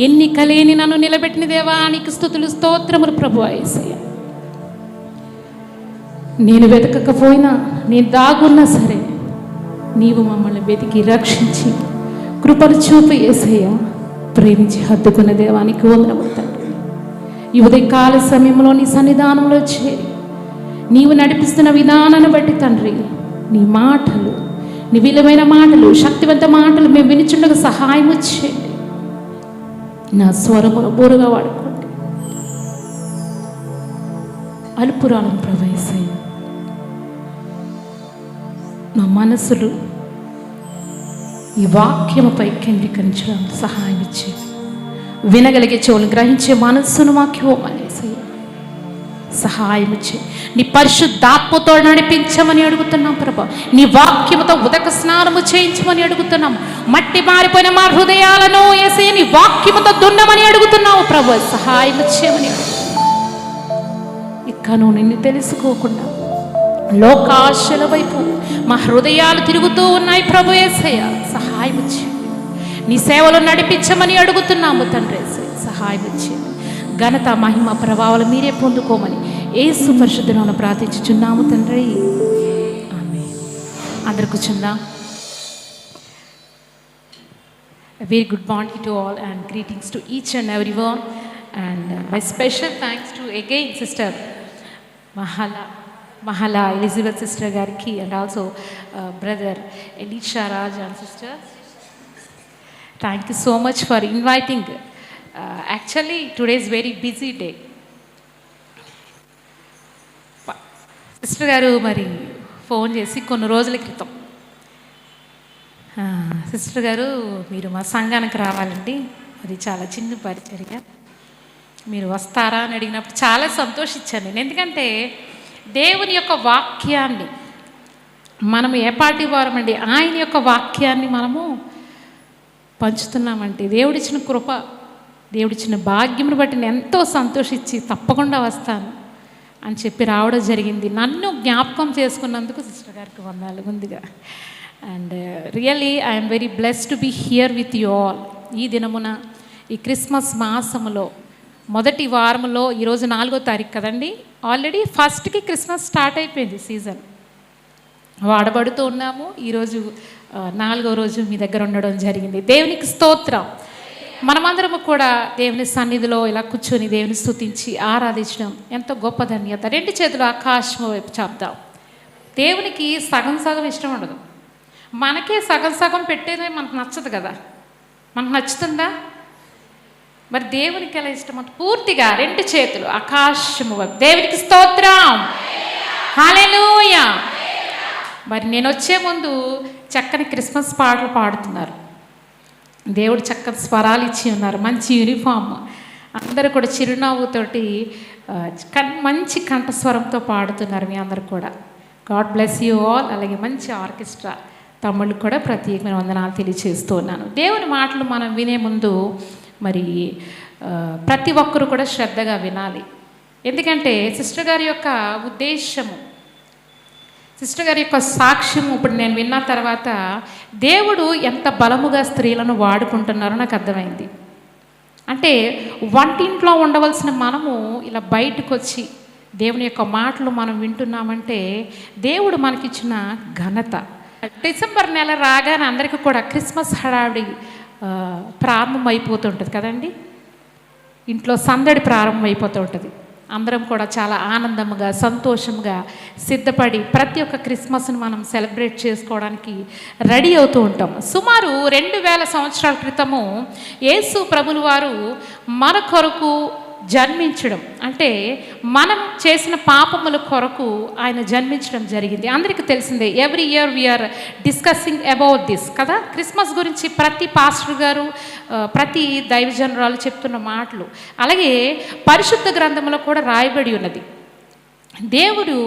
ఎన్నిక లేని నన్ను నిలబెట్టిన దేవా నీకు స్తుతులు స్తోత్రములు ప్రభువా యేసయ్య. నేను వెతకకపోయినా, నేను దాగున్నా సరే, నీవు మమ్మల్ని వెతికి రక్షించి కృపను చూపి యేసయ్య ప్రేమించి హత్తుకున్న దేవానికి వందనములు తండ్రి. ఈ ఉదయకాల సమయంలో నీ సన్నిధానంలో చేరి నీవు నడిపిస్తున్న విధానాన్ని బట్టి తండ్రి, నీ మాటలు, నీ విలువైన మాటలు, శక్తివంత మాటలు మేము వినిచుండగా సహాయం చేయండి. నా స్వరమును బోరుగా వాడుకోండి. అల్పురాలను ప్రవేశయ్య, నా మనసులు ఈ వాక్యముపై కేంద్రీకరించడానికి సహాయం ఇచ్చి వినగలిగే చెవులు గ్రహించే మనస్సును మాకు ఇవ్వమని సహాయం ఇచ్చి నీ పరిశుద్ధాత్మతో నడిపించమని అడుగుతున్నాం ప్రభా. నీ వాక్యముతో ఉదక స్నానము చేయించమని అడుగుతున్నాం. మట్టి మారిపోయిన మా హృదయాలను యేసయ్య నీ వాక్యముతో దున్నమని అడుగుతున్నావు ప్రభు. సహాయం చేయమని. ఇకను నిన్ను తెలుసుకోకుండా లోకాశల వైపు మా హృదయాలు తిరుగుతూ ఉన్నాయి ప్రభు యేసయ్య. సహాయం చేయండి. నీ సేవలో నడిపించమని అడుగుతున్నాము తండ్రి. సహాయం చేయండి. ఘనత మహిమ ప్రభావాలు మీరే పొందుకోమని యేసు పరిశుద్ధ నామమున ప్రార్థించుచున్నాము తండ్రి. ఆమేన్. అందరూ కూర్చుందాం. Very good morning to all and greetings to each and everyone. And my special thanks to again sister Mahala Elizabeth sister గారికి and also brother Elisha Raj and sister. Thank you so much for inviting. Actually today is very busy day. Sister గారు మరి phone చేసి కొన్ని రోజుల క్రితం, sister గారు మీరు మా సంఘానికి రావాలండి, అది చాలా చిన్న పరిచర్య, మీరు వస్తారా అని అడిగినప్పుడు చాలా సంతోషించాను నేను. ఎందుకంటే దేవుని యొక్క వాక్యాన్ని మనం ఏ పార్టీ వారమండి, ఆయన యొక్క వాక్యాన్ని మనము పంచుతున్నామంటే దేవుడిచ్చిన కృప, దేవుడిచ్చిన భాగ్యమును బట్టి నేను ఎంతో సంతోషించి తప్పకుండా వస్తాను అని చెప్పి రావడం జరిగింది. నన్ను జ్ఞాపకం చేసుకున్నందుకు సిస్టర్ గారికి వందనాలు ముందుగా. And really I'm very blessed to be here with you all. ఈ దినమున ఈ క్రిస్మస్ మాసములో మొదటి వారంలో ఈరోజు 4వ తారీఖు కదండి. ఆల్రెడీ ఫస్ట్కి క్రిస్మస్ స్టార్ట్ అయిపోయింది, సీజన్ వాడబడుతూ ఉన్నాము. ఈరోజు 4వ రోజు మీ దగ్గర ఉండడం జరిగింది. దేవునికి స్తోత్రం. మనమందరము కూడా దేవుని సన్నిధిలో ఇలా కూర్చొని దేవుని స్తుతించి ఆరాధించడం ఎంతో గొప్ప ధన్యత. 2 చేతులు ఆకాశం వైపు చాపుదాం. దేవునికి సగం సగం ఇష్టం ఉండదు. మనకే సగం సగం పెట్టేదే మనకు నచ్చదు కదా. మనకు నచ్చుతుందా? మరి దేవునికి ఎలా ఇష్టం అంటే పూర్తిగా 2 చేతులు ఆకాశము వైపు దేవునికి స్తోత్రం. హల్లెలూయా. మరి నేను వచ్చే ముందు చక్కని క్రిస్మస్ పాటలు పాడుతున్నారు. దేవుడు చక్కని స్వరాలు ఇచ్చి ఉన్నారు, మంచి యూనిఫామ్, అందరూ కూడా చిరునవ్వుతోటి మంచి కంఠస్వరంతో పాడుతున్నారు. మీ అందరు కూడా గాడ్ బ్లెస్ యూ ఆల్. అలాగే మంచి ఆర్కెస్ట్రా తమ్ముళ్ళు కూడా ప్రత్యేకమైన వందనాలు తెలియజేస్తూ ఉన్నాను. దేవుని మాటలు మనం వినే ముందు మరి ప్రతి ఒక్కరు కూడా శ్రద్ధగా వినాలి. ఎందుకంటే సిస్టర్ గారి యొక్క ఉద్దేశము, సిస్టర్ గారి యొక్క సాక్ష్యం ఇప్పుడు నేను విన్న తర్వాత దేవుడు ఎంత బలముగా స్త్రీలను వాడుకుంటున్నారో నాకు అర్థమైంది. అంటే వంటింట్లో ఉండవలసిన మనము ఇలా బయటకు వచ్చి దేవుని యొక్క మాటలు మనం వింటున్నామంటే దేవుడు మనకిచ్చిన ఘనత. డిసెంబర్ నెల రాగానే అందరికీ కూడా క్రిస్మస్ హడావిడి ప్రారంభమైపోతుంటుంది కదండి. ఇంట్లో సందడి ప్రారంభమైపోతూ ఉంటుంది. అందరం కూడా చాలా ఆనందంగా సంతోషంగా సిద్ధపడి ప్రతి ఒక్క క్రిస్మస్ని మనం సెలబ్రేట్ చేసుకోవడానికి రెడీ అవుతూ ఉంటాం. సుమారు 2000 సంవత్సరాల క్రితము యేసు ప్రభులు వారు మన కొరకు జన్మించడం, అంటే మనం చేసిన పాపముల కొరకు ఆయన జన్మించడం జరిగింది. అందరికీ తెలిసిందే. Every year we're discussing about this కదా. క్రిస్మస్ గురించి ప్రతి పాస్టర్ గారు, ప్రతి దైవజనురాలు చెప్తున్న మాటలు, అలాగే పరిశుద్ధ గ్రంథంలో కూడా రాయబడి ఉన్నది. దేవుడు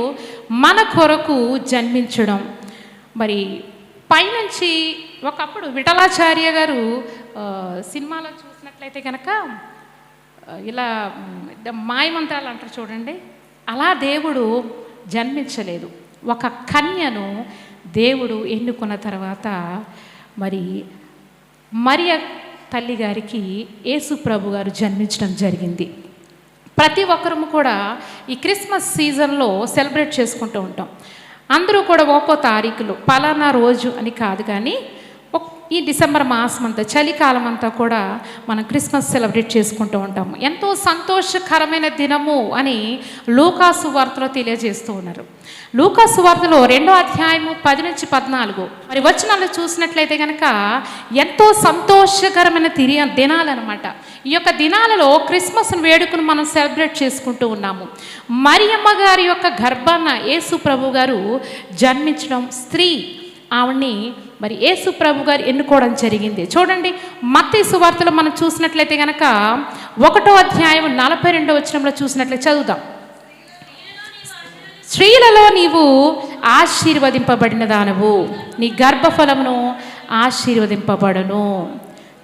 మన కొరకు జన్మించడం. మరి పైనుంచి ఒకప్పుడు విఠలాచార్య గారు సినిమాలో చూసినట్లయితే కనుక ఇలా మాయమంత్రాలు అంటారు చూడండి, అలా దేవుడు జన్మించలేదు. ఒక కన్యను దేవుడు ఎన్నుకున్న తర్వాత మరి మరియ తల్లిగారికి యేసు ప్రభు గారు జన్మించడం జరిగింది. ప్రతి ఒక్కరము కూడా ఈ క్రిస్మస్ సీజన్లో సెలబ్రేట్ చేసుకుంటూ ఉంటాం. అందరూ కూడా ఒక్కో తారీఖులో పలానా రోజు అని కాదు, కానీ ఈ డిసెంబర్ మాసం అంతా, చలికాలం అంతా కూడా మనం క్రిస్మస్ సెలబ్రేట్ చేసుకుంటూ ఉంటాము. ఎంతో సంతోషకరమైన దినము అని లూకాసు వార్తలో తెలియజేస్తూ ఉన్నారు. లూకాసు వార్తలో 2వ అధ్యాయము 10 నుంచి 14 మరి వచనాలు చూసినట్లయితే కనుక ఎంతో సంతోషకరమైన దినాలన్నమాట. ఈ యొక్క దినాలలో క్రిస్మస్ వేడుకను మనం సెలబ్రేట్ చేసుకుంటూ ఉన్నాము. మరియమ్మ గారి యొక్క గర్భాన యేసు ప్రభు గారు జన్మించడం, స్త్రీ ఆవిడ్ని మరి యేసు ప్రభు గారు ఎన్నుకోవడం జరిగింది. చూడండి, మత్తయి సువార్తలో మనం చూసినట్లయితే కనుక 1వ అధ్యాయం 42వ వచనంలో చూసినట్లయితే చదువుదాం. స్త్రీలలో నీవు ఆశీర్వదింపబడిన దానవు, నీ గర్భఫలమును ఆశీర్వదింపబడును.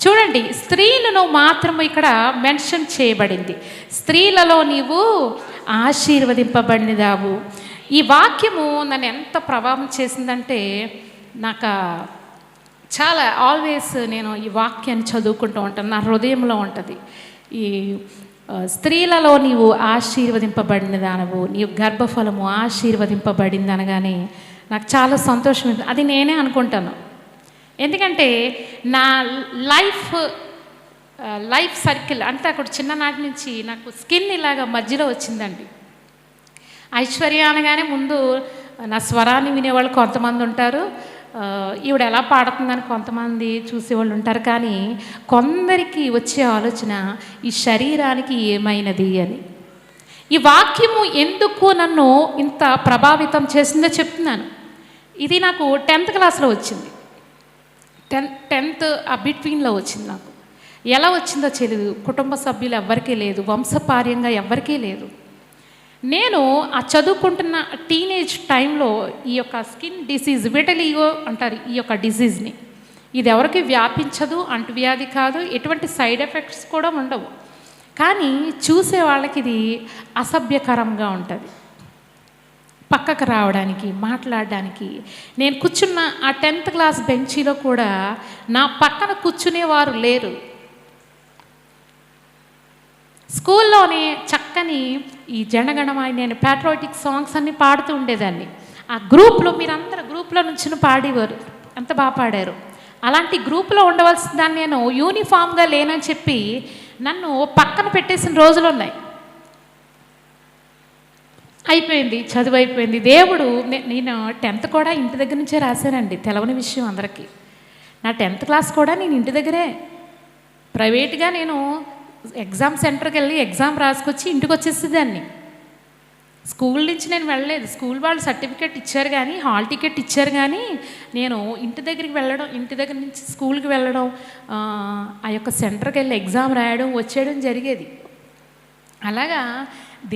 చూడండి, స్త్రీలను మాత్రము ఇక్కడ మెన్షన్ చేయబడింది. స్త్రీలలో నీవు ఆశీర్వదింపబడినదావు. ఈ వాక్యము నన్ను ఎంత ప్రభావం చేసిందంటే, నాకు చాలా ఆల్వేస్ నేను ఈ వాక్యాన్ని చదువుకుంటూ ఉంటాను, నా హృదయంలో ఉంటుంది. ఈ స్త్రీలలో నీవు ఆశీర్వదింపబడిన దానవు, నీ గర్భఫలము ఆశీర్వదింపబడింది అనగానే నాకు చాలా సంతోషం. అది నేనే అనుకుంటాను. ఎందుకంటే నా లైఫ్ సర్కిల్ అంటే అక్కడ చిన్ననాటి నుంచి నాకు స్కిన్ ఇలాగ మధ్యలో వచ్చిందండి. ఐశ్వర్య అనగానే ముందు నా స్వరాన్ని వినేవాళ్ళు కొంతమంది ఉంటారు, ఈవిడ ఎలా పాడుతుందని కొంతమంది చూసేవాళ్ళు ఉంటారు. కానీ కొందరికి వచ్చే ఆలోచన ఈ శరీరానికి ఏమైనది అని. ఈ వాక్యము ఎందుకు నన్ను ఇంత ప్రభావితం చేసిందో చెప్తున్నాను. ఇది నాకు 10th క్లాస్లో వచ్చింది. 10th బిట్వీన్లో వచ్చింది. నాకు ఎలా వచ్చిందో తెలియదు, కుటుంబ సభ్యులు ఎవ్వరికీ లేదు, వంశపార్యంగా ఎవ్వరికీ లేదు. నేను ఆ చదువుకుంటున్న టీనేజ్ టైంలో ఈ యొక్క స్కిన్ డిసీజ్, విటలిగో అంటారు ఈ యొక్క డిసీజ్ని, ఇది ఎవరికి వ్యాపించదు, అంటువ్యాధి కాదు, ఎటువంటి సైడ్ ఎఫెక్ట్స్ కూడా ఉండవు. కానీ చూసే వాళ్ళకి ఇది అసభ్యకరంగా ఉంటుంది. పక్కకు రావడానికి, మాట్లాడడానికి. నేను కూర్చున్న ఆ 10th క్లాస్ బెంచీలో కూడా నా పక్కన కూర్చునేవారు లేరు. స్కూల్లోనే చక్కని ఈ జనగణమని నేను ప్యాట్రియాటిక్ సాంగ్స్ అన్నీ పాడుతూ ఉండేదాన్ని. ఆ గ్రూప్లో మీరందరూ గ్రూప్లో నుంచి పాడేవారు, ఎంత బాగా పాడారు. అలాంటి గ్రూప్లో ఉండవలసిన దాన్ని నేను యూనిఫామ్గా లేనని చెప్పి నన్ను పక్కన పెట్టేసిన రోజులు ఉన్నాయి. అయిపోయింది, చదువు అయిపోయింది. దేవుడు నేను 10th కూడా ఇంటి దగ్గర నుంచే రాశానండి, తెలవని విషయం అందరికీ. నా 10th క్లాస్ కూడా నేను ఇంటి దగ్గరే ప్రైవేట్గా నేను ఎగ్జామ్ సెంటర్కి వెళ్ళి ఎగ్జామ్ రాసుకొచ్చి ఇంటికి వచ్చేసేదాన్ని. స్కూల్ నుంచి నేను వెళ్ళలేదు. స్కూల్ వాళ్ళు సర్టిఫికేట్ ఇచ్చారు కానీ, హాల్ టికెట్ ఇచ్చారు కానీ, నేను ఇంటి దగ్గరికి వెళ్ళడం, ఇంటి దగ్గర నుంచి స్కూల్కి వెళ్ళడం, ఆ యొక్క సెంటర్కి వెళ్ళి ఎగ్జామ్ రాయడం, వచ్చేయడం జరిగేది. అలాగా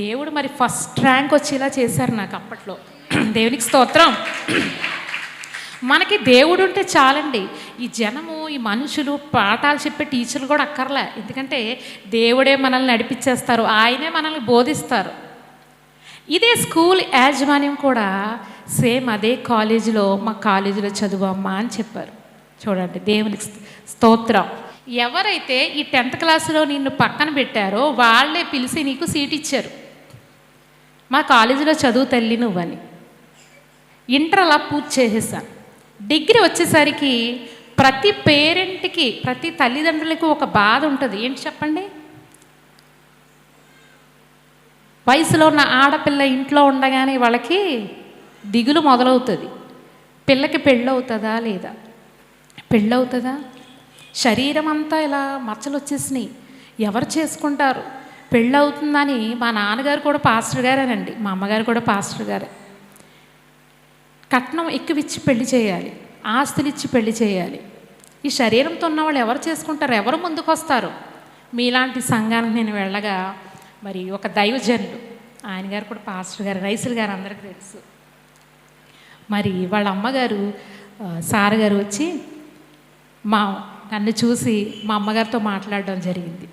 దేవుడు మరి ఫస్ట్ ర్యాంక్ వచ్చేలా చేశారు నాకు అప్పట్లో. దేవునికి స్తోత్రం. మనకి దేవుడు ఉంటే చాలండి. ఈ జనము, ఈ మనుషులు, పాఠాలు చెప్పే టీచర్లు కూడా అక్కర్లే. ఎందుకంటే దేవుడే మనల్ని నడిపించేస్తారు, ఆయనే మనల్ని బోధిస్తారు. ఇదే స్కూల్ యాజమాన్యం కూడా సేమ్ అదే కాలేజీలో, మా కాలేజీలో చదువమ్మా అని చెప్పారు. చూడండి, దేవునికి స్తోత్రం. ఎవరైతే ఈ 10th క్లాసులో నిన్ను పక్కన పెట్టారో వాళ్ళే పిలిచి నీకు సీట్ ఇచ్చారు. మా కాలేజీలో చదువు తల్లి నువ్వని. ఇంటర్ అలా పూర్తి చేసేసాను. డిగ్రీ వచ్చేసరికి ప్రతి పేరెంట్కి, ప్రతి తల్లిదండ్రులకి ఒక బాధ ఉంటుంది. ఏంటి చెప్పండి? వయసులో ఉన్న ఆడపిల్ల ఇంట్లో ఉండగానే వాళ్ళకి దిగులు మొదలవుతుంది. పిల్లకి పెళ్ళవుతుందా లేదా, పెళ్ళవుతుందా, శరీరం అంతా ఇలా మచ్చలు వచ్చేసినాయి, ఎవరు చేసుకుంటారు, పెళ్ళవుతుందని. మా నాన్నగారు కూడా పాస్టర్ గారేనండి, మా అమ్మగారు కూడా పాస్టర్ గారే. కట్నం ఎక్కువిచ్చి పెళ్లి చేయాలి, ఆస్తులు ఇచ్చి పెళ్లి చేయాలి. ఈ శరీరంతో ఉన్న వాళ్ళు ఎవరు చేసుకుంటారు, ఎవరు ముందుకు వస్తారు? మీలాంటి సంఘానికి నేను వెళ్ళగా మరి ఒక దైవజనులు, ఆయన గారు కూడా పాస్టర్ గారు, రైసులు గారు అందరికీ తెలుసు. మరి వాళ్ళ అమ్మగారు సార్ గారు వచ్చి నన్ను చూసి మా అమ్మగారితో మాట్లాడడం జరిగింది.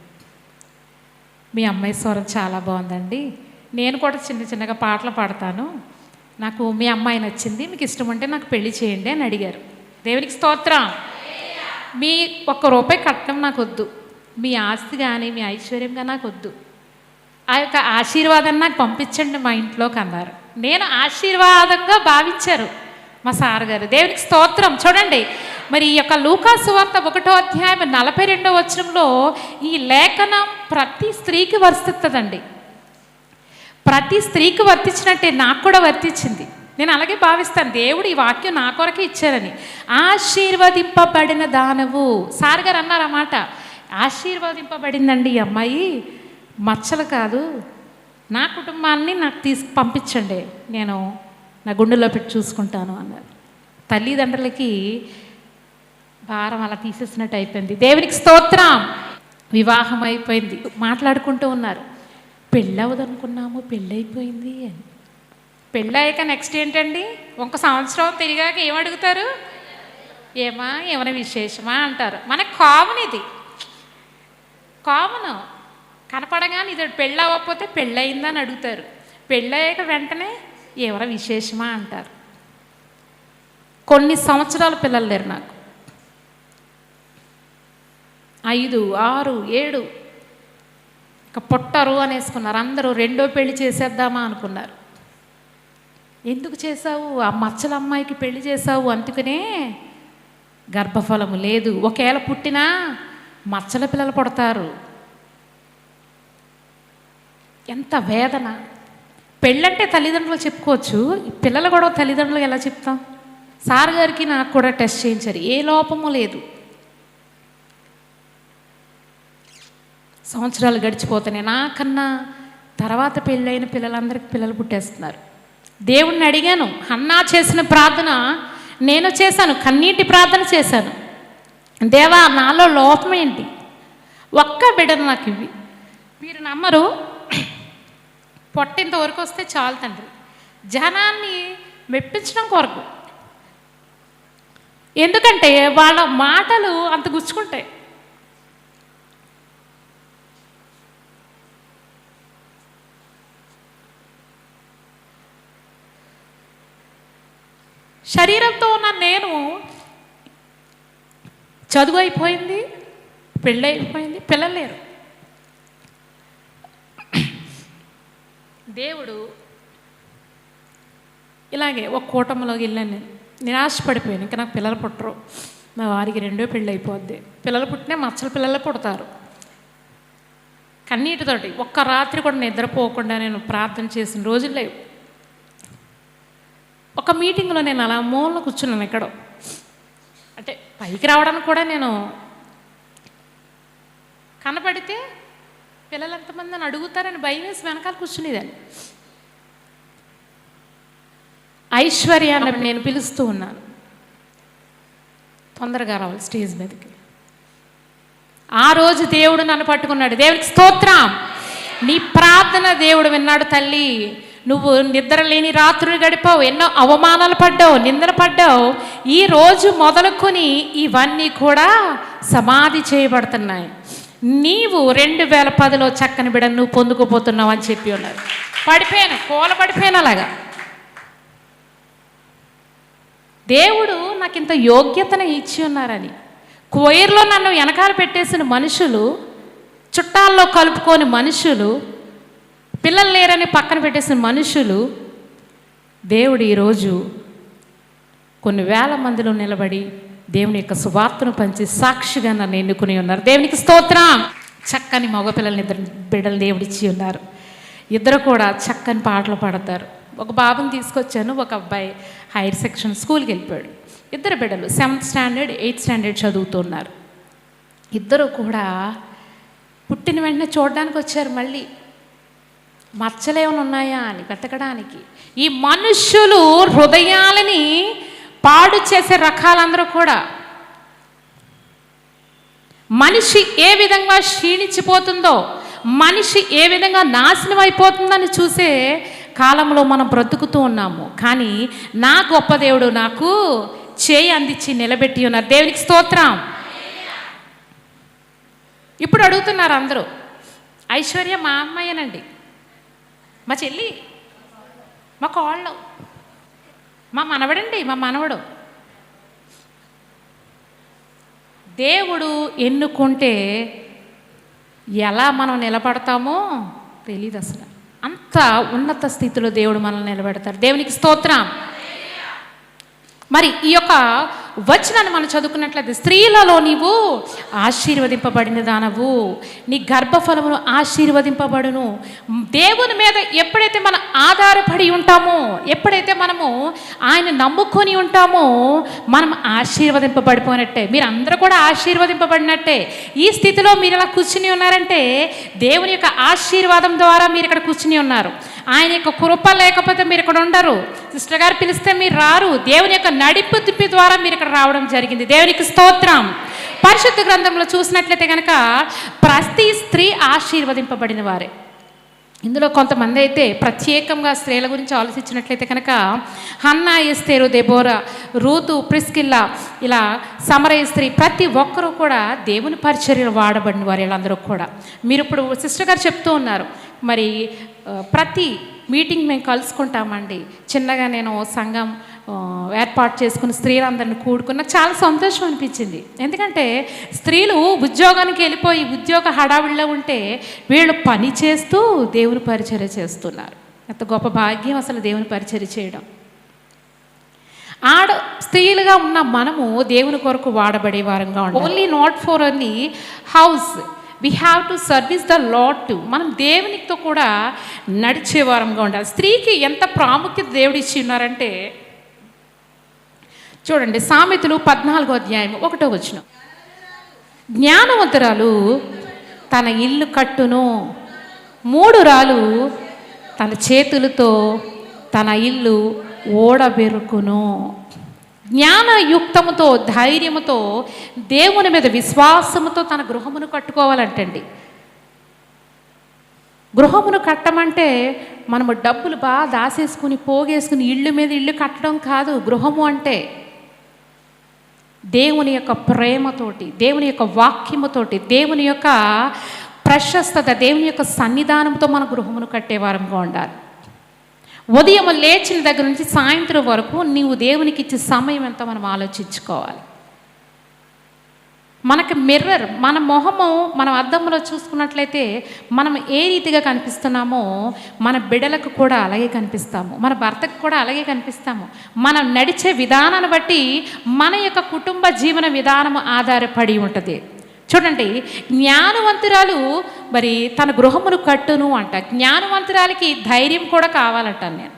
మీ అమ్మాయి స్వరం చాలా బాగుందండి, నేను కూడా చిన్నగా పాటలు పాడతాను, నాకు మీ అమ్మాయి నచ్చింది, మీకు ఇష్టం ఉంటే నాకు పెళ్లి చేయండి అని అడిగారు. దేవునికి స్తోత్రం. మీ ₹1 కట్నం నాకు వద్దు, మీ ఆస్తి కానీ మీ ఐశ్వర్యం కానీ నాకు వద్దు, ఆ యొక్క ఆశీర్వాదం నాకు పంపించండి మా ఇంట్లోకి అన్నారు. నేను ఆశీర్వాదంగా భావించారు మా సార్ గారు. దేవునికి స్తోత్రం. చూడండి, మరి ఈ యొక్క లూకా సువార్త 1వ అధ్యాయం 42వ వచనంలో ఈ లేఖనం ప్రతి స్త్రీకి వర్తిస్తుందండి. ప్రతి స్త్రీకి వర్తించినట్టే నాకు కూడా వర్తించింది. నేను అలాగే భావిస్తాను, దేవుడు ఈ వాక్యం నా కొరకే ఇచ్చారని. ఆశీర్వదింపబడిన దానవు. సార్ గారు అన్నారు అన్నమాట, ఆశీర్వదింపబడిందండి ఈ అమ్మాయి, మచ్చలు కాదు, నా కుటుంబాన్ని నాకు పంపించండి, నేను నా గుండెలో పెట్టి చూసుకుంటాను అన్నారు. తల్లిదండ్రులకి భారం అలా తీసేసినట్టు అయిపోయింది. దేవునికి స్తోత్రం. వివాహం అయిపోయింది, మాట్లాడుకుంటూ ఉన్నారు. పెళ్ళవదనుకున్నాము, పెళ్ళైపోయింది అని. పెళ్ళయ్యాక నెక్స్ట్ ఏంటండి, 1 సంవత్సరం తిరిగాక ఏమడుగుతారు? ఏమైనా విశేషమా అంటారు. మనకు కామన్, ఇది కామన్. కనపడగానే ఇది పెళ్ళి అవ్వకపోతే పెళ్ళయిందని అడుగుతారు. పెళ్ళయ్యాక వెంటనే ఏమైనా విశేషమా అంటారు. కొన్ని సంవత్సరాల పిల్లలు లేరు నాకు, 5, 6, 7. ఇక పుట్టరు అనేసుకున్నారు. అందరూ రెండో పెళ్లి చేసేద్దామా అనుకున్నారు. ఎందుకు చేశావు? ఆ మచ్చల అమ్మాయికి పెళ్లి చేశావు, అందుకనే గర్భఫలము లేదు. ఒకవేళ పుట్టినా మచ్చల పిల్లలు పుడతారు. ఎంత వేదన. పెళ్ళంటే తల్లిదండ్రులు చెప్పుకోవచ్చు, పిల్లలు కూడా తల్లిదండ్రులు ఎలా చెప్తాం? సార్ గారికి నాకు కూడా టెస్ట్ చేయించారు, ఏ లోపము లేదు. సంవత్సరాలు గడిచిపోతున్నాయి. నాకన్నా తర్వాత పెళ్ళైన పిల్లలందరికీ పిల్లలు పుట్టేస్తున్నారు. దేవుణ్ణి అడిగాను, హన్నా చేసిన ప్రార్థన నేను చేశాను, కన్నీటి ప్రార్థన చేశాను. దేవా, నాలో లోపం ఏంటి? ఒక్క బిడ్డను నాకు ఇవి. మీరు నమ్మరు, పొట్టింత వరకు వస్తే చాలు తండ్రి, జనాన్ని మెప్పించడం కొరకు. ఎందుకంటే వాళ్ళ మాటలు అంత గుచ్చుకుంటాయి. శరీరంతో ఉన్న నేను, చదువు అయిపోయింది, పెళ్ళి అయిపోయింది, పిల్లలు లేరు. దేవుడు ఇలాగే ఒక కూటమిలోకి వెళ్ళాను. నేను నిరాశపడిపోయాను, ఇంకా నాకు పిల్లలు పుట్టరు, మా వారికి రెండో పెళ్ళి అయిపోద్ది, పిల్లలు పుట్టినా మచ్చల పిల్లలు పుడతారు. కన్నీటితోటి ఒక్క రాత్రి కూడా నిద్రపోకుండా నేను ప్రార్థన చేసిన రోజులు లేవు. ఒక మీటింగ్లో నేను అలా మూలలో కూర్చున్నాను. ఎక్కడో అంటే పైకి రావడానికి కూడా నేను కనపడితే పిల్లలు ఎంతమంది అని అడుగుతారని భయం వేసి వెనకాల కూర్చునేదాన్ని. ఐశ్వర్యాన్ని నేను పిలుస్తూ ఉన్నాను, తొందరగా రావాలి స్టేజ్ మీదకి. ఆ రోజు దేవుడు నన్ను పట్టుకున్నాడు. దేవుడికి స్తోత్రం. నీ ప్రార్థన దేవుడు విన్నాడు తల్లి. నువ్వు నిద్ర లేని రాత్రులు గడిపావు, ఎన్నో అవమానాలు పడ్డావు, నిందలు పడ్డావు. ఈ రోజు మొదలుకొని ఇవన్నీ కూడా సమాధి చేయబడుతున్నాయి. నీవు 2010లో చక్కని బిడ్డను నువ్వు పొందుకోపోతున్నావు అని చెప్పి ఉన్నారు. పడిపోయాను, పడిపోయాను అలాగా. దేవుడు నాకు ఇంత యోగ్యతను ఇచ్చి ఉన్నారని. కోయిర్లో నన్ను వెనకాల పెట్టేసిన మనుషులు, చుట్టాల్లో కలుపుకొని మనుషులు, పిల్లలు లేరని పక్కన పెట్టేసిన మనుషులు, దేవుడు ఈరోజు కొన్ని వేల మందిలో నిలబడి దేవుని యొక్క సువార్తను పంచి సాక్షిగా నన్ను ఎన్నుకుని ఉన్నారు. దేవునికి స్తోత్రం. చక్కని మగపిల్లల్ని బిడ్డలు దేవుడిచ్చి ఉన్నారు. ఇద్దరు కూడా చక్కని పాటలు పాడతారు. ఒక బాబుని తీసుకొచ్చాను, ఒక అబ్బాయి హైయర్ సెక్షన్ స్కూల్కి వెళ్ళిపోయాడు. ఇద్దరు బిడ్డలు 7th స్టాండర్డ్ 8th స్టాండర్డ్ చదువుతున్నారు. ఇద్దరు కూడా పుట్టిన వెంటనే చూడడానికి వచ్చారు. మళ్ళీ మచ్చలేమైనా ఉన్నాయా అని వెతకడానికి. ఈ మనుష్యులు హృదయాలని పాడు చేసే రకాలందరూ కూడా, మనిషి ఏ విధంగా క్షీణించిపోతుందో, మనిషి ఏ విధంగా నాశనం అయిపోతుందని చూసే కాలంలో మనం బ్రతుకుతూ ఉన్నాము. కానీ నా గొప్ప దేవుడు నాకు చేయి అందించి నిలబెట్టి ఉన్నారు. దేవునికి స్తోత్రం. ఇప్పుడు అడుగుతున్నారు అందరూ, ఐశ్వర్య మా అమ్మాయేనండి, మా చెల్లి, మా కోళ్ళు, మా మనవడండి, మా మనవడు. దేవుడు ఎన్నుకుంటే ఎలా మనం నిలబడతామో తెలియదు అసలు. అంత ఉన్నత స్థితిలో దేవుడు మనల్ని నిలబెడతాడు. దేవునికి స్తోత్రం. మరి ఈ యొక్క వచనాన్ని మనం చదువుకున్నట్లయితే, స్త్రీలలో నీవు ఆశీర్వదింపబడిన దానవు, నీ గర్భఫలమును ఆశీర్వదింపబడును. దేవుని మీద ఎప్పుడైతే మనం ఆధారపడి ఉంటామో, ఎప్పుడైతే మనము ఆయన నమ్ముకొని ఉంటామో, మనం ఆశీర్వదింపబడిపోయినట్టే. మీరు అందరూ కూడా ఆశీర్వదింపబడినట్టే. ఈ స్థితిలో మీరు ఇలా కూర్చుని ఉన్నారంటే దేవుని యొక్క ఆశీర్వాదం ద్వారా మీరు ఇక్కడ కూర్చుని ఉన్నారు. ఆయన యొక్క కృప లేకపోతే మీరు ఇక్కడ ఉండరు. సిస్టర్ గారు పిలిస్తే మీరు రారు. దేవుని యొక్క నడిపు తిప్పి ద్వారా మీరు ఇక్కడ రావడం జరిగింది. దేవునికి స్తోత్రం. పరిశుద్ధ గ్రంథంలో చూసినట్లయితే కనుక ప్రతి స్త్రీ ఆశీర్వదింపబడిన వారే. ఇందులో కొంతమంది అయితే ప్రత్యేకంగా స్త్రీల గురించి ఆలోచించినట్లయితే కనుక హన్నా, ఎస్తేరు, దెబోరా, రూతు, ప్రిస్కిల్లా, ఇలా సమరయ స్త్రీ, ప్రతి ఒక్కరూ కూడా దేవుని పరిచర్యలు వాడబడిన వారు. వీళ్ళందరూ కూడా మీరు ఇప్పుడు సిస్టర్ గారు చెప్తూ ఉన్నారు, మరి ప్రతి మీటింగ్ మేము కలుసుకుంటామండి. చిన్నగా నేను సంఘం ఏర్పాటు చేసుకుని స్త్రీలందరినీ కూడుకుని నాకు చాలా సంతోషం అనిపించింది. ఎందుకంటే స్త్రీలు ఉద్యోగానికి వెళ్ళిపోయి ఉద్యోగ హడావిడిలో ఉంటే వీళ్ళు పని చేస్తూ దేవుని పరిచర్య చేస్తున్నారు. ఎంత గొప్ప భాగ్యం అసలు దేవుని పరిచర్య చేయడం. స్త్రీలుగా ఉన్న మనము దేవుని కొరకు వాడబడే వారంగా ఉండాలి. Only not for only house, we have to service the lord to. మనం దేవునితో కూడా నడిచే వారంగా ఉండాలి. స్త్రీకి ఎంత ప్రాముఖ్యత దేవుడు ఇచ్చి ఉన్నారంటే చూడండి, సామెతలు 14వ అధ్యాయం 1వ వచనం, జ్ఞానవంతురాలు తన ఇల్లు కట్టును, మూఢురాలు తన చేతులతో తన ఇల్లు ఓడబెరుకును. జ్ఞానయుక్తముతో, ధైర్యముతో, దేవుని మీద విశ్వాసముతో తన గృహమును కట్టుకోవాలంటండి. గృహమును కట్టమంటే మనము డబ్బులు బాగా దాసేసుకుని పోగేసుకుని ఇళ్ళు మీద ఇల్లు కట్టడం కాదు. గృహము అంటే దేవుని యొక్క ప్రేమతోటి, దేవుని యొక్క వాక్యముతోటి, దేవుని యొక్క ప్రశస్తత, దేవుని యొక్క సన్నిధానంతో మన గృహమును కట్టేవారంగా ఉండాలి. ఉదయం లేచిన దగ్గర నుంచి సాయంత్రం వరకు నీవు దేవునికి ఇచ్చే సమయం ఎంత మనం ఆలోచించుకోవాలి. మనకి మిర్రర్, మన మొహము మనం అద్దంలో చూసుకున్నట్లయితే మనం ఏ రీతిగా కనిపిస్తున్నామో మన బిడ్డలకు కూడా అలాగే కనిపిస్తాము, మన భర్తకు కూడా అలాగే కనిపిస్తాము. మనం నడిచే విధానాన్ని బట్టి మన యొక్క కుటుంబ జీవన విధానం ఆధారపడి ఉంటుంది. చూడండి, జ్ఞానవంతురాలు మరి తన గృహమును కట్టును అంట. జ్ఞానవంతురాలకి ధైర్యం కూడా కావాలంటాను నేను.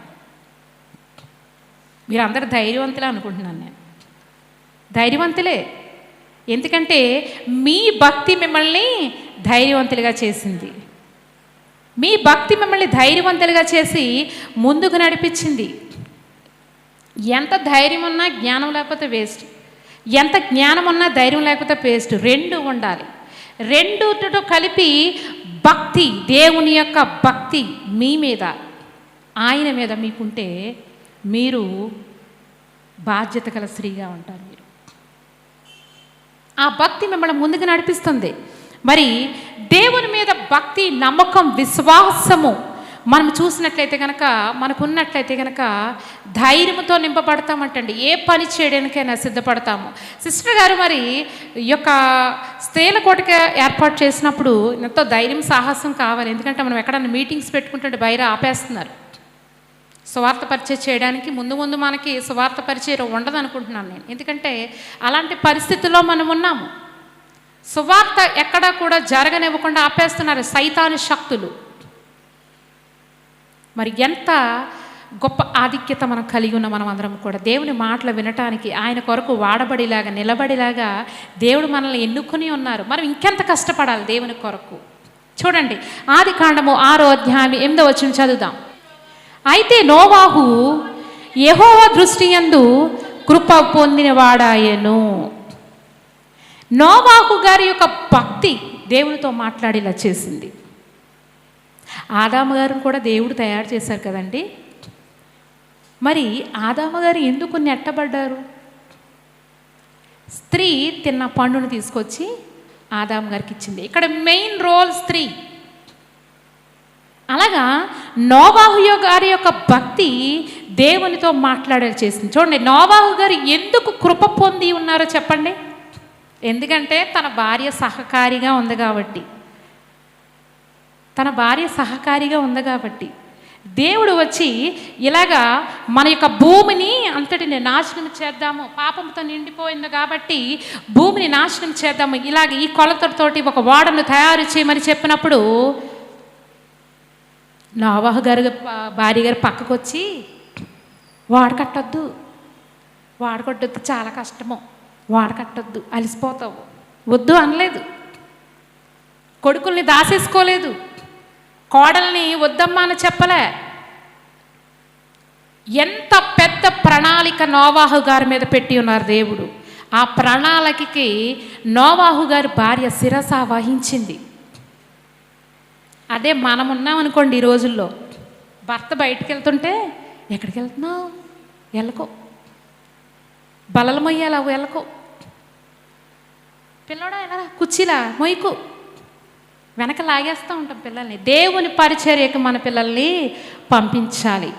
మీరందరూ ధైర్యవంతులే అనుకుంటున్నాను నేను. ధైర్యవంతులే. ఎందుకంటే మీ భక్తి మిమ్మల్ని ధైర్యవంతులుగా చేసింది. మీ భక్తి మిమ్మల్ని ధైర్యవంతులుగా చేసి ముందుకు నడిపించింది. ఎంత ధైర్యం ఉన్నా జ్ఞానం లేకపోతే వేస్ట్, ఎంత జ్ఞానం ఉన్నా ధైర్యం లేకపోతే వేస్ట్. రెండు ఉండాలి. రెండుతో కలిపి భక్తి, దేవుని యొక్క భక్తి మీ మీద, ఆయన మీద మీకుంటే మీరు బాధ్యత గల స్త్రీగా ఉంటారు. మీరు ఆ భక్తి మిమ్మల్ని ముందుకు నడిపిస్తుంది. మరి దేవుని మీద భక్తి, నమ్మకం, విశ్వాసము మనం చూసినట్లయితే కనుక, మనకున్నట్లయితే కనుక ధైర్యంతో నింపబడతామంటండి. ఏ పని చేయడానికైనా సిద్ధపడతాము. సిస్టర్ గారు మరి ఈ యొక్క స్త్రీల కోటకి ఏర్పాటు చేసినప్పుడు ఎంతో ధైర్యం, సాహసం కావాలి. ఎందుకంటే మనం ఎక్కడన్నా మీటింగ్స్ పెట్టుకుంటుంటే బయట ఆపేస్తున్నారు. సువార్త పరిచయం చేయడానికి ముందు మనకి సువార్త పరిచయం ఉండదు అనుకుంటున్నాను నేను. ఎందుకంటే అలాంటి పరిస్థితుల్లో మనం ఉన్నాము. సువార్త ఎక్కడా కూడా జరగనివ్వకుండా ఆపేస్తున్నారు సైతాను శక్తులు. మరి ఎంత గొప్ప ఆధిక్యత మనం కలిగి ఉన్న మనం అందరం కూడా దేవుని మాటలు వినటానికి, ఆయన కొరకు వాడబడిలాగా, నిలబడిలాగా దేవుడు మనల్ని ఎన్నుకొని ఉన్నారు. మనం ఇంకెంత కష్టపడాలి దేవుని కొరకు. చూడండి, ఆదికాండము 6వ అధ్యాయం 8వ వచనం చదువుదాం. అయితే నోవాహు యెహోవా దృష్టి యందు కృప పొందినవాడాయెను. నోవాహు గారి యొక్క భక్తి దేవునితో మాట్లాడేలా చేసింది. ఆదాము గారిని కూడా దేవుడు తయారు చేశారు కదండి. మరి ఆదాము గారు ఎందుకు నెట్టబడ్డారు? స్త్రీ తిన్న పండును తీసుకొచ్చి ఆదాము గారికి ఇచ్చింది. ఇక్కడ మెయిన్ రోల్ స్త్రీ. అలాగా నోవాహు గారి యొక్క భక్తి దేవునితో మాట్లాడేలా చేసింది. చూడండి, నోవాహు గారు ఎందుకు కృప పొంది ఉన్నారో చెప్పండి. ఎందుకంటే తన భార్య సహకారిగా ఉంది కాబట్టి, తన భార్య సహకారిగా ఉంది కాబట్టి దేవుడు వచ్చి ఇలాగా మన యొక్క భూమిని అంతటిని నాశనం చేద్దాము, పాపంతో నిండిపోయింది కాబట్టి భూమిని నాశనం చేద్దాము, ఇలాగ ఈ కొలతతోటి ఒక ఓడను తయారు చేయమని చెప్పినప్పుడు నోవాహు గారు భార్య గారు పక్కకు వచ్చి వాడ కట్టొద్దు, వాడ కట్టొద్దు, చాలా కష్టము, వాడ కట్టొద్దు, అలసిపోతావు, వద్దు అనలేదు. కొడుకుల్ని దాసేసుకోలేదు, కోడల్ని వద్దమ్మా అని చెప్పలే. ఎంత పెద్ద ప్రణాళిక నోవాహు గారి మీద పెట్టి ఉన్నారు దేవుడు. ఆ ప్రణాళికకి నోవాహు గారి భార్య శిరస వహించింది. అదే మనం ఉన్నాం అనుకోండి, ఈ రోజుల్లో భర్త బయటికి వెళ్తుంటే ఎక్కడికి వెళ్తున్నావు, వెళ్ళకో, బలలు మొయ్యాలి, అవి వెళ్ళకో, పిల్లడా ఎలా కుర్చీలా మొయ్యకు, వెనక లాగేస్తూ ఉంటాం పిల్లల్ని. దేవుని పరిచర్యకు మన పిల్లల్ని పంపించాలి.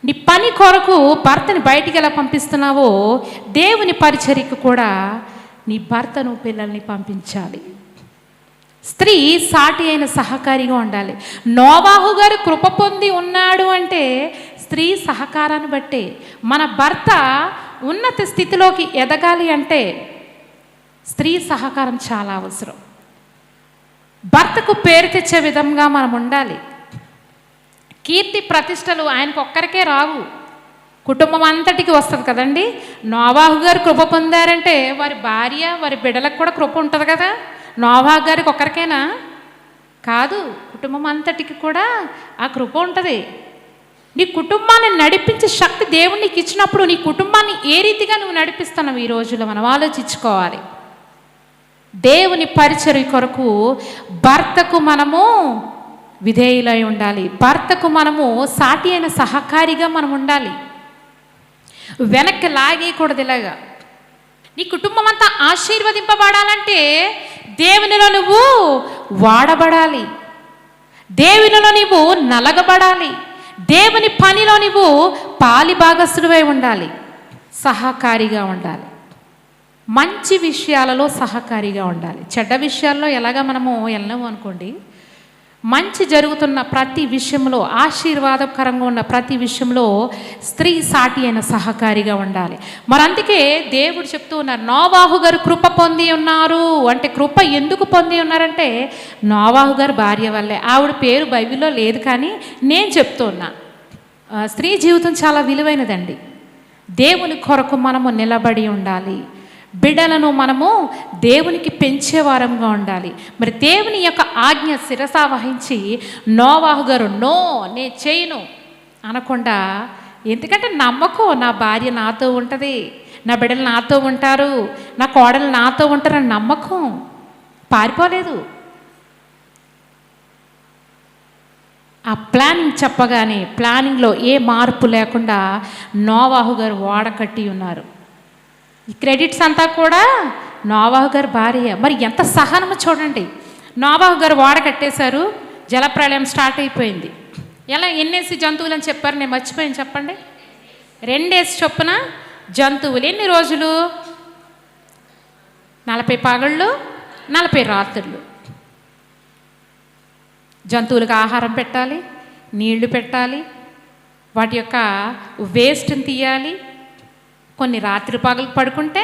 నీ పని కొరకు భర్తని బయటికి ఎలా పంపిస్తున్నావో దేవుని పరిచర్యకు కూడా నీ భర్తను పిల్లల్ని పంపించాలి. స్త్రీ సాటి అయిన సహకారిగా ఉండాలి. నోవాహు గారు కృప పొంది ఉన్నాడు అంటే స్త్రీ సహకారాన్ని బట్టే. మన భర్త ఉన్నత స్థితిలోకి ఎదగాలి అంటే స్త్రీ సహకారం చాలా అవసరం. భర్తకు పేరు తెచ్చే విధంగా మనం ఉండాలి. కీర్తి ప్రతిష్టలు ఆయనకు ఒక్కరికే రావు, కుటుంబం అంతటికి వస్తుంది కదండి. నోవాహు గారు కృప పొందారంటే వారి భార్య వారి బిడ్డలకు కూడా కృప ఉంటుంది కదా. నోవాహు గారికి ఒక్కరికేనా కాదు, కుటుంబం అంతటికి కూడా ఆ కృప ఉంటుంది. నీ కుటుంబాన్ని నడిపించే శక్తి దేవుడు నీకు ఇచ్చినప్పుడు నీ కుటుంబాన్ని ఏ రీతిగా నువ్వు నడిపిస్తున్నావు ఈ రోజుల్లో మనం ఆలోచించుకోవాలి. దేవుని పరిచర్య కొరకు భర్తకు మనము విధేయులై ఉండాలి. భర్తకు మనము సాటి అయిన సహకారిగా మనం ఉండాలి. వెనక్కి లాగేయకూడదు. ఇలాగా నీ కుటుంబం అంతా ఆశీర్వదింపబడాలంటే దేవునిలో నువ్వు వాడబడాలి, దేవునిలో నువ్వు నలగబడాలి, దేవుని పనిలో నువ్వు పాలి భాగస్థుడివై ఉండాలి, సహకారిగా ఉండాలి. మంచి విషయాలలో సహకారిగా ఉండాలి. చెడ్డ విషయాల్లో ఎలాగా మనము వెళ్ళము అనుకోండి, మంచి జరుగుతున్న ప్రతి విషయంలో, ఆశీర్వాదకరంగా ఉన్న ప్రతి విషయంలో స్త్రీ సాటి అయిన సహకారిగా ఉండాలి. మరి అందుకే దేవుడు చెప్తూ ఉన్నారు, నోవాహు గారు కృప పొంది ఉన్నారు అంటే, కృప ఎందుకు పొంది ఉన్నారంటే నోవాహు గారు భార్య వల్లే. ఆవిడ పేరు బైబిల్లో లేదు, కానీ నేను చెప్తూ ఉన్నా, స్త్రీ జీవితం చాలా విలువైనదండి. దేవుని కొరకు మనము నిలబడి ఉండాలి. బిడ్డలను మనము దేవునికి పెంచేవారంగా ఉండాలి. మరి దేవుని యొక్క ఆజ్ఞ శిరస వహించి నోవాహు గారు నో నేను చేయను అనకుండా, ఎందుకంటే నమ్మకం, నా భార్య నాతో ఉంటుంది, నా బిడ్డలు నాతో ఉంటారు, నా కోడలు నాతో ఉంటారని నమ్మకం, పారిపోలేదు. ఆ ప్లానింగ్ చెప్పగానే ప్లానింగ్లో ఏ మార్పు లేకుండా నోవాహు గారు ఓడ కట్టి ఉన్నారు. ఈ క్రెడిట్స్ అంతా కూడా నోవాహు గారు భార్య. మరి ఎంత సహనమో చూడండి. నోవాహు గారు ఓడ కట్టేశారు, జలప్రళయం స్టార్ట్ అయిపోయింది. ఎలా ఎన్నేసి జంతువులు అని చెప్పారు, నేను మర్చిపోయాను, చెప్పండి. 2 చొప్పున జంతువులు. ఎన్ని రోజులు? 40 పగళ్ళు 40 రాత్రులు. జంతువులకు ఆహారం పెట్టాలి, నీళ్లు పెట్టాలి, వాటి యొక్క వేస్ట్ని తీయాలి. కొన్ని రాత్రి పగలు పడుకుంటే,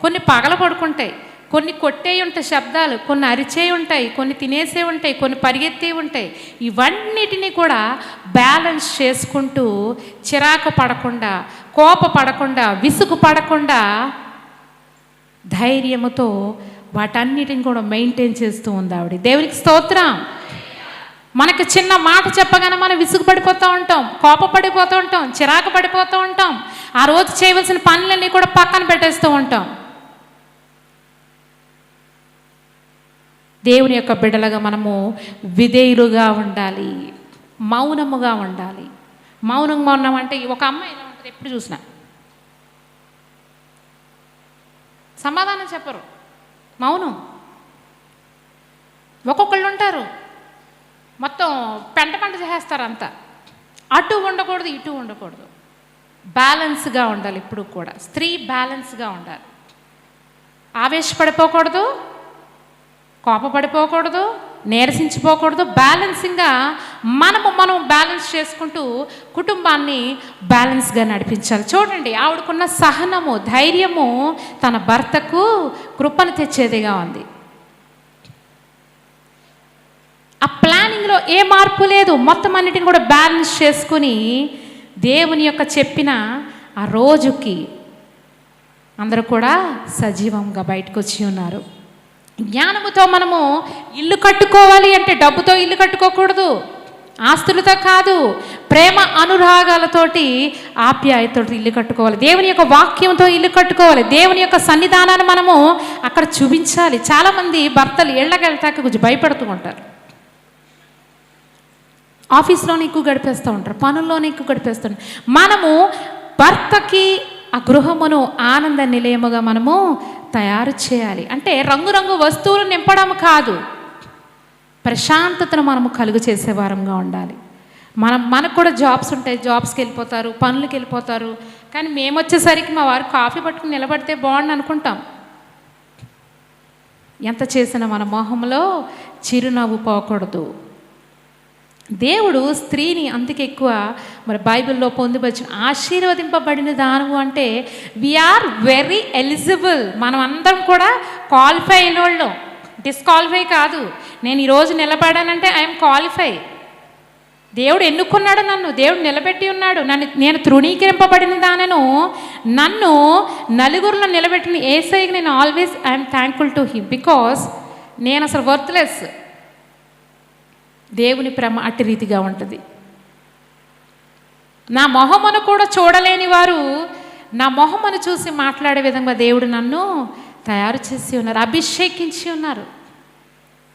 కొన్ని పగలు పడుకుంటాయి, కొన్ని కొట్టే ఉంటాయి శబ్దాలు, కొన్ని అరిచే ఉంటాయి, కొన్ని తినేసే ఉంటాయి, కొన్ని పరిగెత్తే ఉంటాయి. ఇవన్నిటినీ కూడా బ్యాలెన్స్ చేసుకుంటూ చిరాకు పడకుండా, కోప పడకుండా, విసుగు పడకుండా ధైర్యముతో వాటన్నిటిని కూడా మెయింటైన్ చేస్తూ ఉంది ఆవిడ. దేవునికి స్తోత్రం. మనకు చిన్న మాట చెప్పగానే మనం విసుగు పడిపోతూ ఉంటాం, కోపపడిపోతూ ఉంటాం, చిరాకు పడిపోతూ ఉంటాం. ఆ రోజు చేయవలసిన పనులన్నీ కూడా పక్కన పెట్టేస్తూ ఉంటాం. దేవుని యొక్క బిడ్డలుగా మనము విధేయులుగా ఉండాలి, మౌనముగా ఉండాలి. మౌనంగా ఉన్నామంటే ఒక అమ్మాయి ఎలా ఉంటుంది, ఎప్పుడు చూసినా సమాధానం చెప్పరు, మౌనం. ఒక్కొక్కళ్ళు ఉంటారు మొత్తం పెంట చేసేస్తారు అంతా. అటు ఉండకూడదు, ఇటు ఉండకూడదు, బ్యాలెన్స్గా ఉండాలి. ఇప్పుడు కూడా స్త్రీ బ్యాలెన్స్గా ఉండాలి. ఆవేశపడిపోకూడదు, కోపపడిపోకూడదు, నీరసించిపోకూడదు. బ్యాలెన్సింగ్గా మనం బ్యాలెన్స్ చేసుకుంటూ కుటుంబాన్ని బ్యాలెన్స్గా నడిపించాలి. చూడండి, ఆవిడకున్న సహనము, ధైర్యము తన భర్తకు కృపను తెచ్చేదిగా ఉంది. ఆ ప్లానింగ్లో ఏ మార్పు లేదు. మొత్తం అన్నిటిని కూడా బ్యాలెన్స్ చేసుకుని దేవుని యొక్క చెప్పిన ఆ రోజుకి అందరూ కూడా సజీవంగా బయటకు వచ్చి ఉన్నారు. జ్ఞానముతో మనము ఇల్లు కట్టుకోవాలి అంటే డబ్బుతో ఇల్లు కట్టుకోకూడదు, ఆస్తులతో కాదు, ప్రేమ అనురాగాలతోటి ఆప్యాయతతో ఇల్లు కట్టుకోవాలి. దేవుని యొక్క వాక్యంతో ఇల్లు కట్టుకోవాలి. దేవుని యొక్క సన్నిధానాన్ని మనము అక్కడ చూపించాలి. చాలామంది భర్తలు ఇళ్ళకి వెళ్తాక కొంచెం భయపడుతూ ఉంటారు. ఆఫీస్లోనే ఎక్కువ గడిపేస్తూ ఉంటారు, పనుల్లోనే ఎక్కువ గడిపేస్తూ ఉంటారు. మనము భర్తకి ఆ గృహమును ఆనంద నిలయముగా మనము తయారు చేయాలి. అంటే రంగురంగు వస్తువులు నింపడం కాదు, ప్రశాంతతను మనము కలుగు చేసేవారంగా ఉండాలి. మనకు కూడా జాబ్స్ ఉంటాయి, జాబ్స్కి వెళ్ళిపోతారు, పనులకి వెళ్ళిపోతారు. కానీ మేము వచ్చేసరికి మా వారు కాఫీ పట్టుకుని నిలబడితే బాగుండు అనుకుంటాం. ఎంత చేసినా మన మొహంలో చిరునవ్వు పోకూడదు. దేవుడు స్త్రీని అందుకే ఎక్కువ మరి బైబిల్లో పొందుపరిచిన ఆశీర్వదింపబడిన దానము అంటే వీఆర్ వెరీ ఎలిజిబుల్. మనం అందరం కూడా క్వాలిఫై అయిన వాళ్ళు, డిస్క్వాలిఫై కాదు. నేను ఈరోజు నిలబడానంటే ఐఎమ్ క్వాలిఫై. దేవుడు ఎన్నుకున్నాడు నన్ను, దేవుడు నిలబెట్టి ఉన్నాడు. నేను తృణీకరింపబడిన దానను, నన్ను నలుగురిలో నిలబెట్టిన యేసయ్యకి నేను always I'm thankful to him. Because నేను అసలు వర్త్లెస్. దేవుని ప్రేమ అట్టి రీతిగా ఉంటుంది. నా మొహమును కూడా చూడలేని వారు నా మొహమును చూసి మాట్లాడే విధంగా దేవుడు నన్ను తయారు చేసి ఉన్నారు, అభిషేకించి ఉన్నారు.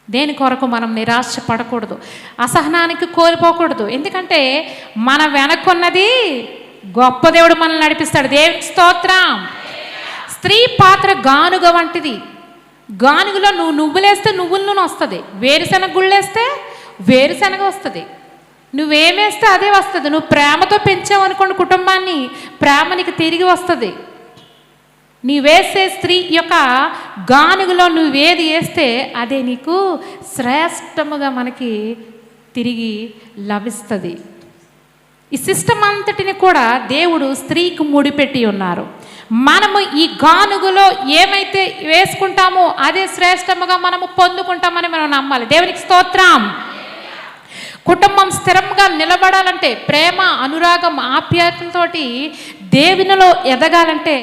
దేని కొరకు మనం నిరాశ పడకూడదు, అసహనానికి కోల్పోకూడదు. ఎందుకంటే మన వెనక్కున్నది గొప్ప దేవుడు మనల్ని నడిపిస్తాడు. దేవునికి స్తోత్రం. స్త్రీ పాత్ర గానుగ వంటిది. గానుగలో నువ్వులేస్తే నువ్వుల నూనె వస్తుంది, వేరుశనగ గుళ్ళేస్తే వేరుశనగ వస్తుంది, నువ్వేమేస్తే అదే వస్తుంది. నువ్వు ప్రేమతో పెంచావు అనుకోండి కుటుంబాన్ని, ప్రేమ నీకు తిరిగి వస్తుంది. నీ వేసే స్త్రీ యొక్క గానుగలో నువ్వేది వేస్తే అదే నీకు శ్రేష్టముగా మనకి తిరిగి లభిస్తుంది. ఈ సిస్టమ్ అంతటిని కూడా దేవుడు స్త్రీకి ముడిపెట్టి ఉన్నారు. మనము ఈ గానుగులో ఏమైతే వేసుకుంటామో అదే శ్రేష్టముగా మనము పొందుకుంటామని మనం నమ్మాలి. దేవునికి స్తోత్రం. కుటుంబం స్థిరంగా నిలబడాలంటే, ప్రేమ అనురాగం ఆప్యాయతలతోటి దేవునిలో ఎదగాలంటే